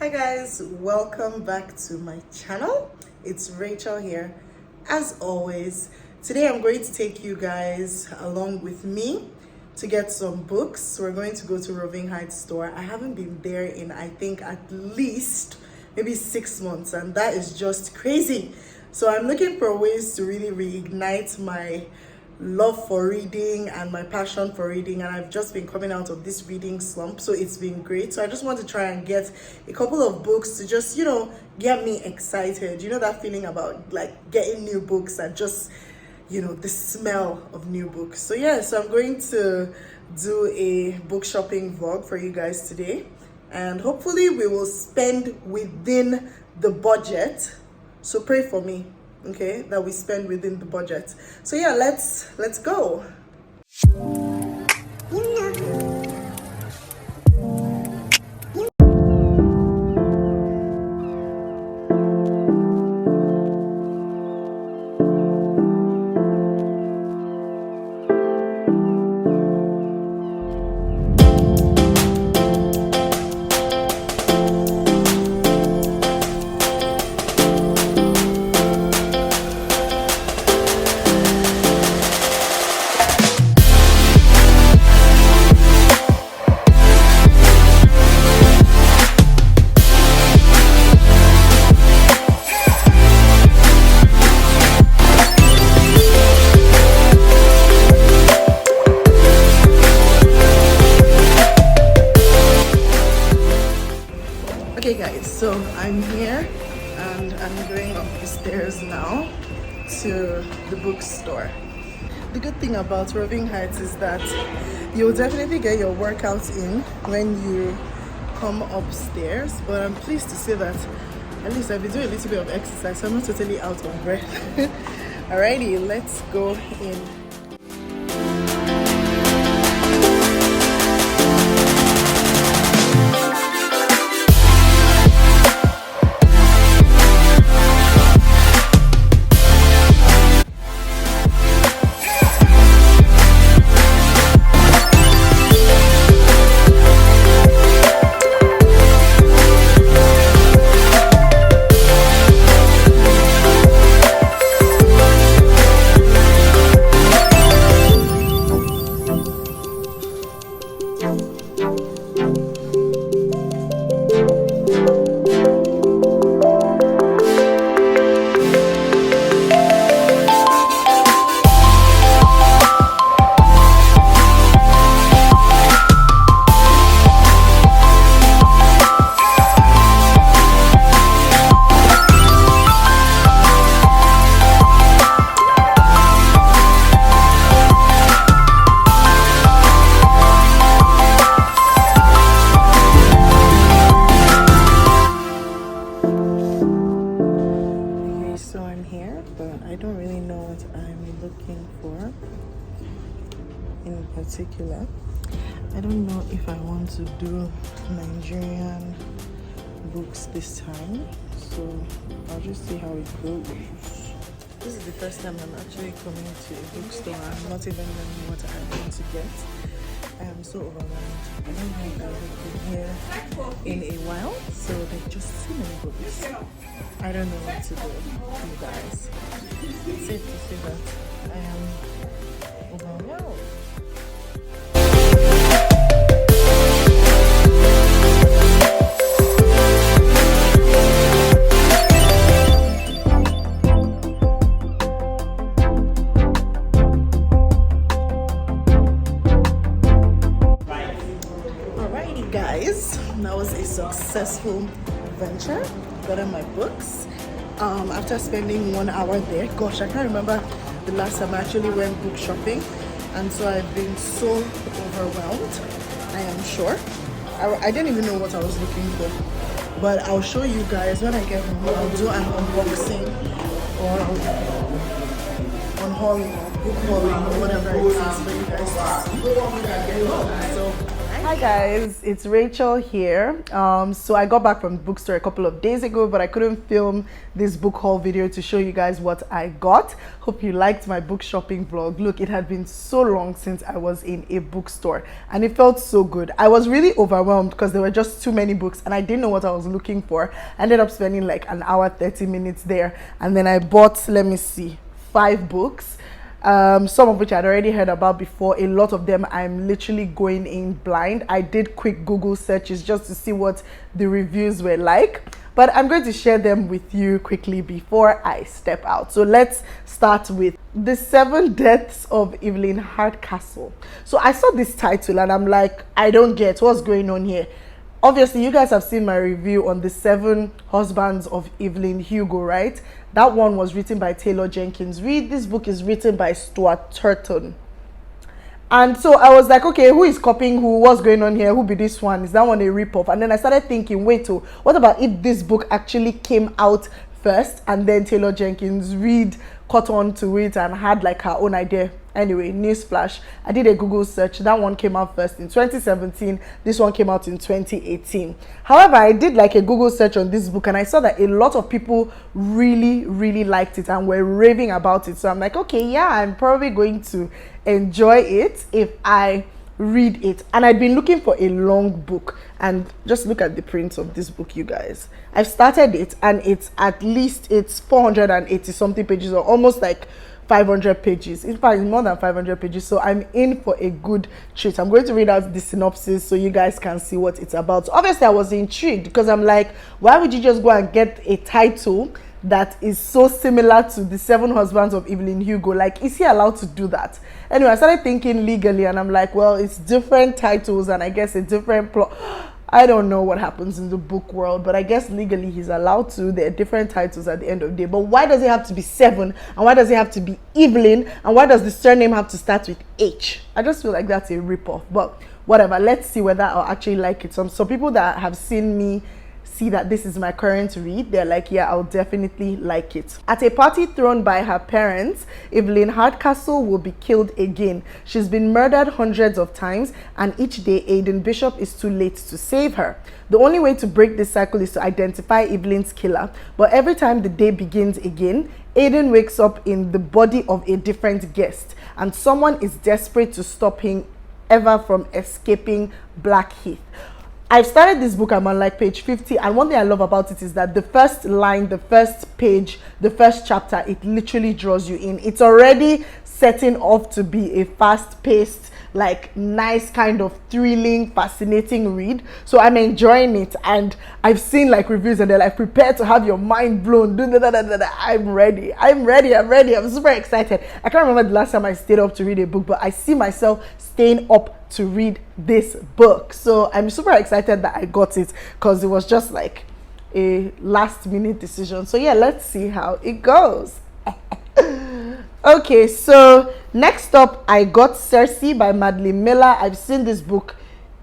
Hi guys, welcome back to my channel. It's Rachel here. As always, today I'm going to take you guys along with me to get some books. We're going to go to Roving Heights store. I haven't been there in I think at least maybe 6 months, and that is just crazy. So I'm looking for ways to really reignite my love for reading and my passion for reading, and I've just been coming out of this reading slump, so it's been great. So I just want to try and get a couple of books to just get me excited. That feeling about like getting new books and just the smell of new books. So yeah, so I'm going to do a book shopping vlog for you guys today, and hopefully we will spend within the budget. So pray for me, okay, that we spend within the budget. So yeah, let's go. Okay guys, so I'm here and I'm going up the stairs now to the bookstore. The good thing about Roving Heights is that you'll definitely get your workouts in when you come upstairs, but I'm pleased to say that at least I've been doing a little bit of exercise, so I'm not totally out of breath. Alrighty, let's go in. In particular, I don't know if I want to do Nigerian books this time, so I'll just see how it goes. This is the first time I'm actually coming to a bookstore. I'm not even knowing what I'm going to get. I am so overwhelmed. I don't think I've been here in a while, so there's just so many books. I don't know what to do, you guys. It's safe to say that I am overwhelmed. Alrighty guys, that was a successful venture. Got on my books after spending 1 hour there. Gosh, I can't remember the last time I actually went book shopping, and so I've been so overwhelmed. I am sure I didn't even know what I was looking for, but I'll show you guys when I get home. I'll do an unboxing or unhauling or book hauling or whatever it is for you guys to see. So Hi guys, it's Rachel here. So I got back from the bookstore a couple of days ago, but I couldn't film this book haul video to show you guys what I got. Hope you liked my book shopping vlog. Look, it had been so long since I was in a bookstore and it felt so good. I was really overwhelmed because there were just too many books and I didn't know what I was looking for. I ended up spending like an hour, 30 minutes there, and then I bought, let me see, 5 books. Some of which I'd already heard about before. A lot of them I'm literally going in blind. I did quick Google searches just to see what the reviews were like, but I'm going to share them with you quickly before I step out. So let's start with The 7 Deaths of Evelyn Hardcastle. So I saw this title and I'm like, I don't get what's going on here. Obviously, you guys have seen my review on The 7 Husbands of Evelyn Hugo, right? That one was written by Taylor Jenkins Reid. This book is written by Stuart Turton. And so I was like, okay, who is copying who? What's going on here? Who be this one? Is that one a ripoff? And then I started thinking, wait, what about if this book actually came out first and then Taylor Jenkins Reid caught on to it and had like her own idea? Anyway, newsflash, I did a Google search. That one came out first in 2017. This one came out in 2018. However, I did like a Google search on this book and I saw that a lot of people really liked it and were raving about it. So I'm like, okay, yeah, I'm probably going to enjoy it if I read it. And I'd been looking for a long book, and just look at the print of this book, you guys. I've started it and it's 480 something pages, or almost like 500 pages. In fact, it's more than 500 pages. So I'm in for a good treat. I'm going to read out the synopsis so you guys can see what it's about. So obviously I was intrigued because I'm like, why would you just go and get a title that is so similar to The 7 Husbands of Evelyn Hugo? Like, is he allowed to do that? Anyway, I started thinking legally and I'm like, well, it's different titles and I guess a different plot. I don't know what happens in the book world, but I guess legally he's allowed to. There are different titles at the end of the day. But why does it have to be 7? And why does it have to be Evelyn? And why does the surname have to start with H? I just feel like that's a ripoff. But whatever, let's see whether I'll actually like it. Some people that have seen me see that this is my current read, they're like, yeah, I'll definitely like it. At a party thrown by her parents, Evelyn Hardcastle will be killed again. She's been murdered hundreds of times, and each day Aidan Bishop is too late to save her. The only way to break this cycle is to identify Evelyn's killer, but every time the day begins again, Aidan wakes up in the body of a different guest, and someone is desperate to stop him ever from escaping Blackheath. I've started this book, I'm on like page 50, and one thing I love about it is that the first line, the first page, the first chapter, it literally draws you in. It's already setting off to be a fast-paced, like nice kind of thrilling, fascinating read. So I'm enjoying it, and I've seen like reviews and they're like, prepare to have your mind blown. I'm ready. I'm super excited. I can't remember the last time I stayed up to read a book, but I see myself staying up to read this book. So I'm super excited that I got it because it was just like a last minute decision. So yeah, let's see how it goes. Okay, so next up, I got Cersei by Madeline Miller. I've seen this book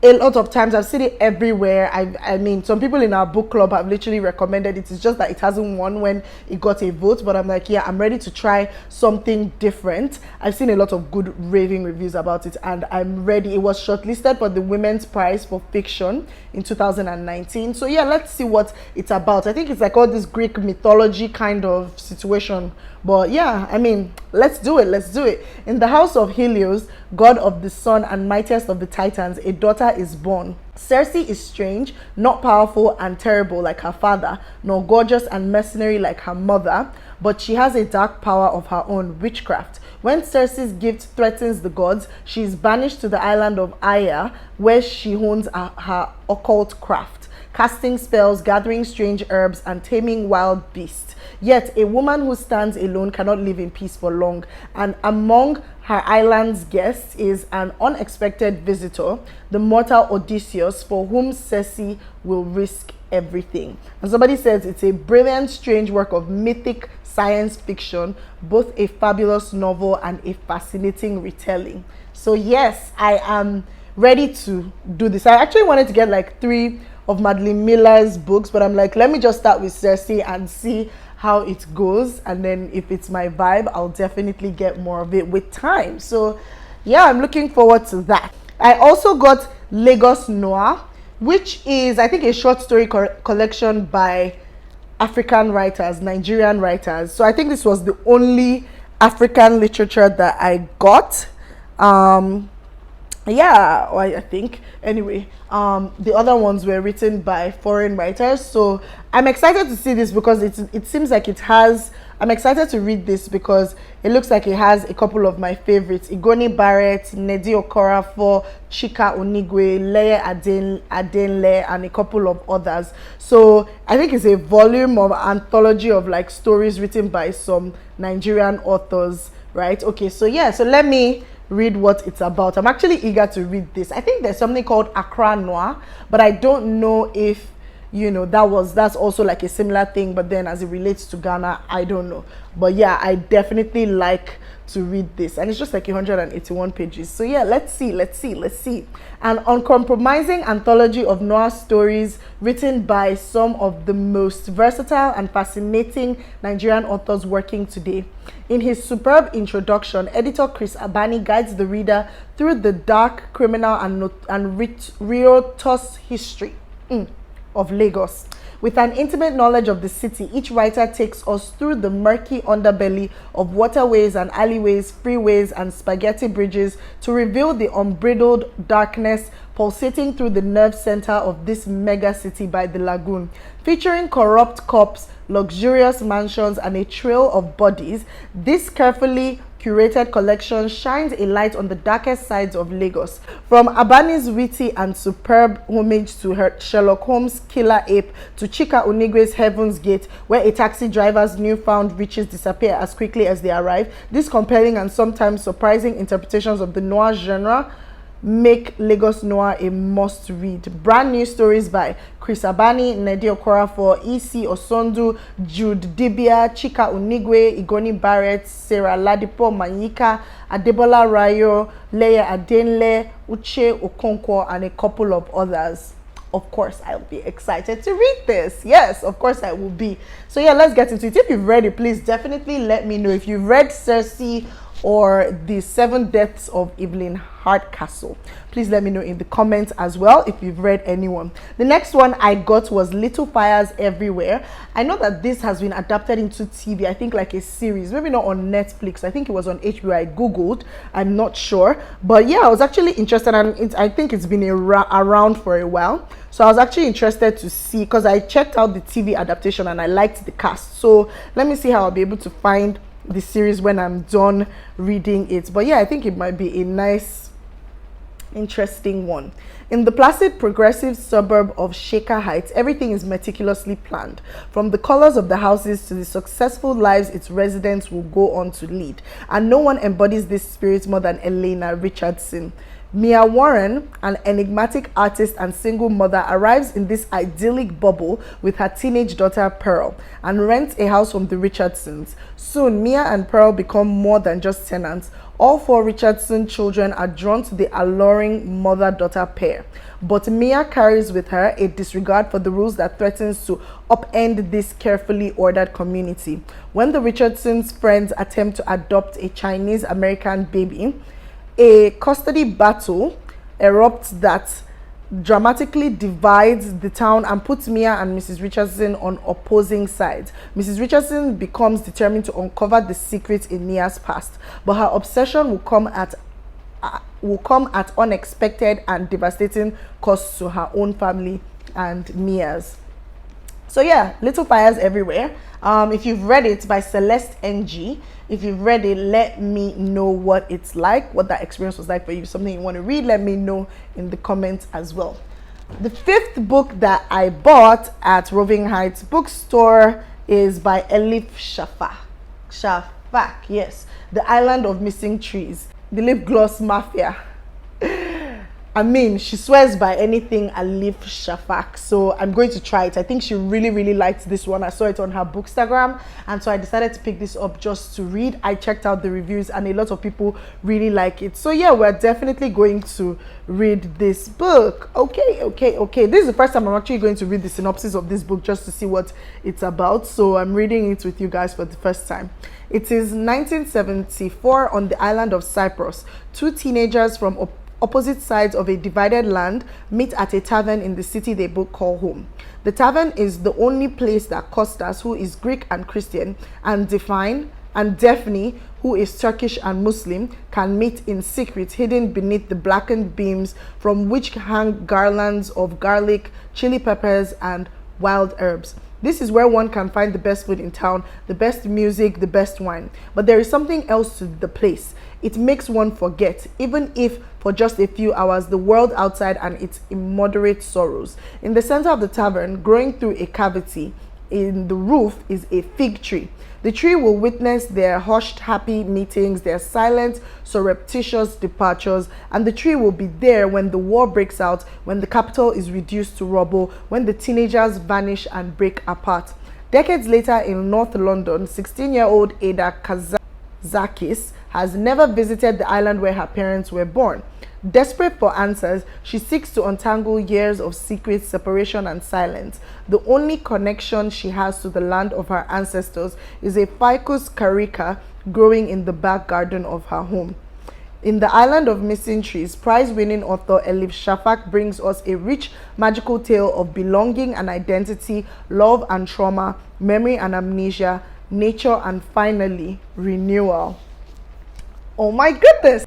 a lot of times. I've seen it everywhere. I mean, some people in our book club have literally recommended it. It's just that it hasn't won when it got a vote, but I'm like, yeah, I'm ready to try something different. I've seen a lot of good raving reviews about it and I'm ready. It was shortlisted for the Women's Prize for Fiction in 2019. So yeah, let's see what it's about. I think it's like all this Greek mythology kind of situation. But yeah, I mean, let's do it. In the house of Helios, god of the sun and mightiest of the Titans, a daughter is born. Cersei is strange, not powerful and terrible like her father, nor gorgeous and mercenary like her mother, but she has a dark power of her own, witchcraft. When Cersei's gift threatens the gods, she is banished to the island of Aya, where she hones her occult craft, casting spells, gathering strange herbs, and taming wild beasts. Yet a woman who stands alone cannot live in peace for long, and among her island's guests is an unexpected visitor, the mortal Odysseus, for whom Cersei will risk everything. And somebody says it's a brilliant, strange work of mythic science fiction, both a fabulous novel and a fascinating retelling. So yes, I am ready to do this. I actually wanted to get like 3 of Madeline Miller's books, but I'm like, let me just start with Cersei and see how it goes, and then if it's my vibe, I'll definitely get more of it with time. So yeah, I'm looking forward to that. I also got Lagos Noir, which is, I think, a short story collection by African writers, Nigerian writers. So I think this was the only African literature that I got. Yeah, I think anyway, the other ones were written by foreign writers, so I'm excited to see this because it seems like it has, I'm excited to read this because it looks like it has a couple of my favorites: Igoni Barrett, Nnedi Okorafor, Chika Onigwe, Leye Adenle, and a couple of others. So I think it's a volume of anthology of like stories written by some Nigerian authors, right? Okay, so yeah, so let me read what it's about. I'm actually eager to read this. I think there's something called Accra Noir, but I don't know if, you know, that's also like a similar thing, but then as it relates to Ghana, I don't know. But yeah, I definitely like to read this, and it's just like 181 pages. So yeah, let's see. An uncompromising anthology of noir stories written by some of the most versatile and fascinating Nigerian authors working today. In his superb introduction, editor Chris Abani guides the reader through the dark, criminal, and riotous history of Lagos. With an intimate knowledge of the city, each writer takes us through the murky underbelly of waterways and alleyways, freeways, and spaghetti bridges to reveal the unbridled darkness pulsating through the nerve center of this mega city by the lagoon. Featuring corrupt cops, luxurious mansions, and a trail of bodies, this carefully curated collection shines a light on the darkest sides of Lagos. From Abani's witty and superb homage to her Sherlock Holmes' killer ape to Chika Onigwe's Heaven's Gate, where a taxi driver's newfound riches disappear as quickly as they arrive, these compelling and sometimes surprising interpretations of the noir genre make Lagos Noir a must-read. Brand new stories by Chris Abani, Nnedi Okorafor, E.C. Osondu, Jude Dibia, Chika Onigwe, Igoni Barrett, Sarah Ladipo Manyika, Adebola Rayo, Leye Adenle, Uche Okonkwo, and a couple of others. Of course, I'll be excited to read this. Yes, of course I will be. So yeah, let's get into it. If you've read it, please definitely let me know. If you've read Cersei or the 7 Deaths of Evelyn Hardcastle, please let me know in the comments as well if you've read anyone. The next one I got was Little Fires Everywhere. I know that this has been adapted into TV, I think like a series, maybe not on Netflix. I think it was on HBO. I googled, I'm not sure, but yeah, I was actually interested, and I think it's been around for a while, so I was actually interested to see, because I checked out the TV adaptation and I liked the cast. So let me see how I'll be able to find the series when I'm done reading it. But yeah, I think it might be a nice, interesting one. In the placid, progressive suburb of Shaker Heights, everything is meticulously planned, from the colors of the houses to the successful lives its residents will go on to lead. And no one embodies this spirit more than Elena Richardson. Mia Warren, an enigmatic artist and single mother, arrives in this idyllic bubble with her teenage daughter Pearl and rents a house from the Richardsons. Soon, Mia and Pearl become more than just tenants. All 4 Richardson children are drawn to the alluring mother-daughter pair. But Mia carries with her a disregard for the rules that threatens to upend this carefully ordered community. When the Richardsons' friends attempt to adopt a Chinese-American baby, a custody battle erupts that dramatically divides the town and puts Mia and Mrs. Richardson on opposing sides. Mrs. Richardson becomes determined to uncover the secrets in Mia's past, but her obsession will come at unexpected and devastating costs to her own family and Mia's. So yeah, Little Fires Everywhere. If you've read it, by Celeste NG, if you've read it, let me know what it's like, what that experience was like for you. Something you want to read, let me know in the comments as well. The 5th book that I bought at Roving Heights bookstore is by Elif Shafak, yes, The Island of Missing Trees, the lip gloss mafia. I mean, she swears by anything Elif Shafak, so I'm going to try it. I think she really liked this one. I saw it on her Bookstagram, and so I decided to pick this up just to read. I checked out the reviews and a lot of people really like it. So yeah, we're definitely going to read this book. Okay. This is the first time I'm actually going to read the synopsis of this book just to see what it's about. So I'm reading it with you guys for the first time. It is 1974 on the island of Cyprus. 2 teenagers from opposite sides of a divided land meet at a tavern in the city they both call home. The tavern is the only place that Costas, who is Greek and Christian, and Daphne, who is Turkish and Muslim, can meet in secret, hidden beneath the blackened beams from which hang garlands of garlic, chili peppers, and wild herbs. This is where one can find the best food in town, the best music, the best wine. But there is something else to the place. It makes one forget, even if for just a few hours, the world outside and its immoderate sorrows. In the center of the tavern, growing through a cavity in the roof, is a fig tree. The tree will witness their hushed, happy meetings, their silent, surreptitious departures, and the tree will be there when the war breaks out, when the capital is reduced to rubble, when the teenagers vanish and break apart. Decades later in North London, 16-year-old Ada Kazakis has never visited the island where her parents were born. Desperate for answers, she seeks to untangle years of secret separation and silence. The only connection she has to the land of her ancestors is a ficus carica growing in the back garden of her home. In The Island of Missing Trees, prize-winning author Elif Shafak brings us a rich, magical tale of belonging and identity, love and trauma, memory and amnesia, nature, and finally, renewal. Oh my goodness!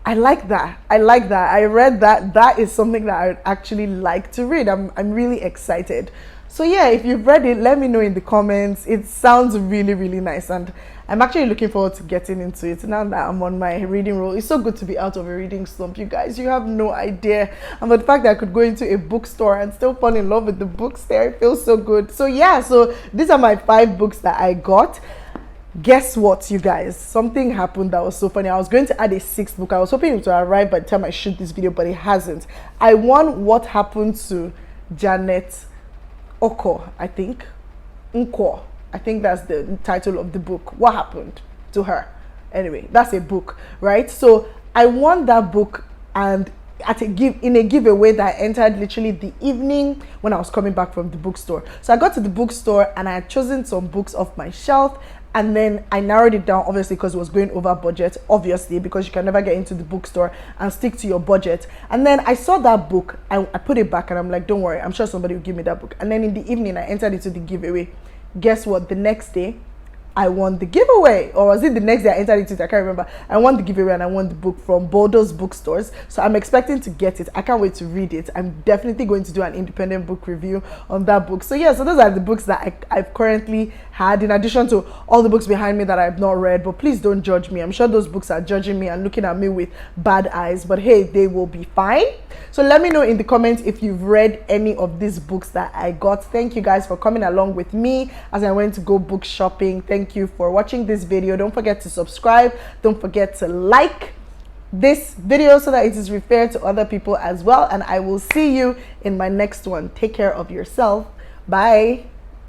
I like that. I read that. That is something that I would actually like to read. I'm really excited. So yeah, if you've read it, let me know in the comments. It sounds really, really nice, and I'm actually looking forward to getting into it now that I'm on my reading roll. It's so good to be out of a reading slump, you guys. You have no idea. And the fact that I could go into a bookstore and still fall in love with the books there, it feels so good. So yeah, so these are my 5 books that I got. Guess what, you guys? Something happened that was so funny. I was going to add a 6th book. I was hoping it would arrive by the time I shoot this video, but it hasn't. I won What Happened to Janet Oko, I think. Nkwo. I think that's the title of the book. What happened to her? Anyway, that's a book, right? So I won that book, and in a giveaway that I entered literally the evening when I was coming back from the bookstore. So I got to the bookstore and I had chosen some books off my shelf, and then I narrowed it down, obviously, because it was going over budget, obviously, because you can never get into the bookstore and stick to your budget. And then I saw that book, I put it back, and I'm like, don't worry, I'm sure somebody will give me that book. And then in the evening, I entered into the giveaway. Guess what? The next day, I won the giveaway, or was it the next day I entered into it? I can't remember. I won the giveaway and I won the book from Boulder's Bookstores. So I'm expecting to get it. I can't wait to read it. I'm definitely going to do an independent book review on that book. So yeah, so those are the books that I've currently had, in addition to all the books behind me that I've not read. But please don't judge me. I'm sure those books are judging me and looking at me with bad eyes. But hey, they will be fine. So let me know in the comments if you've read any of these books that I got. Thank you guys for coming along with me as I went to go book shopping. Thank you for watching this video. Don't forget to subscribe. Don't forget to like this video so that it is referred to other people as well. And I will see you in my next one. Take care of yourself. Bye.